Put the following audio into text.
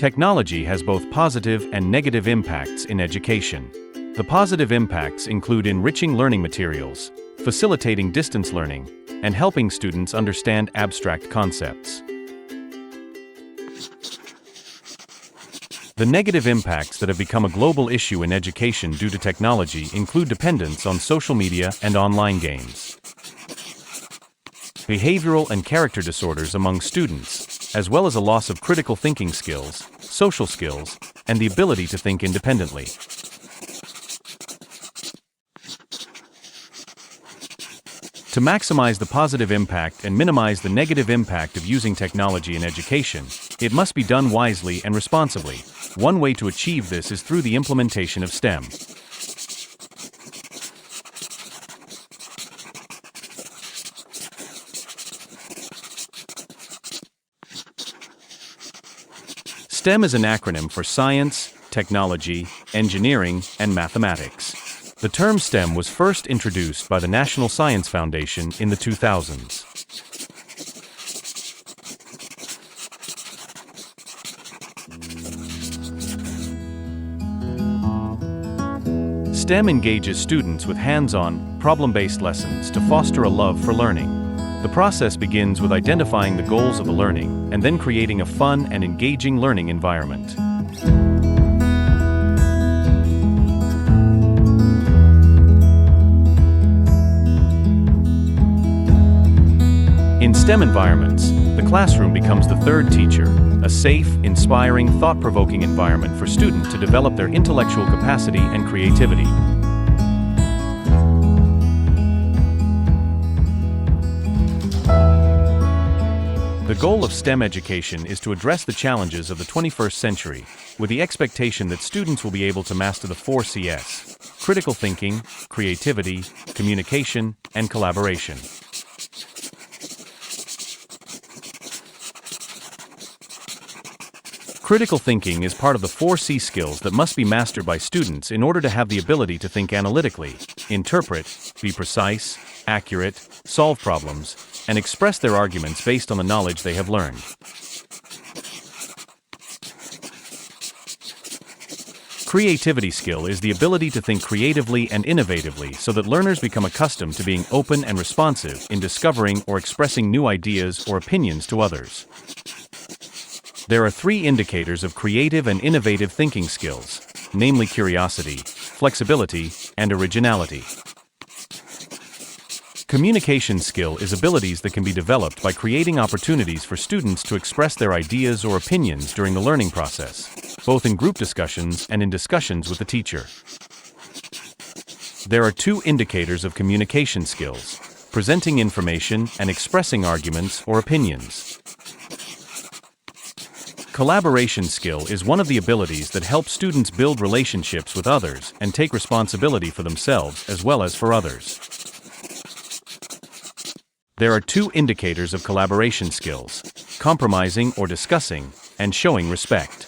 Technology has both positive and negative impacts in education. The positive impacts include enriching learning materials, facilitating distance learning, and helping students understand abstract concepts. The negative impacts that have become a global issue in education due to technology include dependence on social media and online games, behavioral and character disorders among students, as well as a loss of critical thinking skills, social skills, and the ability to think independently. To maximize the positive impact and minimize the negative impact of using technology in education, it must be done wisely and responsibly. One way to achieve this is through the implementation of STEM. STEM is an acronym for science, technology, engineering, and mathematics. The term STEM was first introduced by the National Science Foundation in the 2000s. STEM engages students with hands-on, problem-based lessons to foster a love for learning. The process begins with identifying the goals of the learning and then creating a fun and engaging learning environment. In STEM environments, the classroom becomes the third teacher, a safe, inspiring, thought-provoking environment for students to develop their intellectual capacity and creativity. The goal of STEM education is to address the challenges of the 21st century, with the expectation that students will be able to master the 4 Cs: critical thinking, creativity, communication, and collaboration. Critical thinking is part of the 4 C skills that must be mastered by students in order to have the ability to think analytically, interpret, be precise, accurate, solve problems, and express their arguments based on the knowledge they have learned. Creativity skill is the ability to think creatively and innovatively so that learners become accustomed to being open and responsive in discovering or expressing new ideas or opinions to others. There are 3 indicators of creative and innovative thinking skills, namely curiosity, flexibility, and originality. Communication skill is abilities that can be developed by creating opportunities for students to express their ideas or opinions during the learning process, both in group discussions and in discussions with the teacher. There are 2 indicators of communication skills: presenting information and expressing arguments or opinions. Collaboration skill is one of the abilities that help students build relationships with others and take responsibility for themselves as well as for others. There are 2 indicators of collaboration skills: compromising or discussing, and showing respect.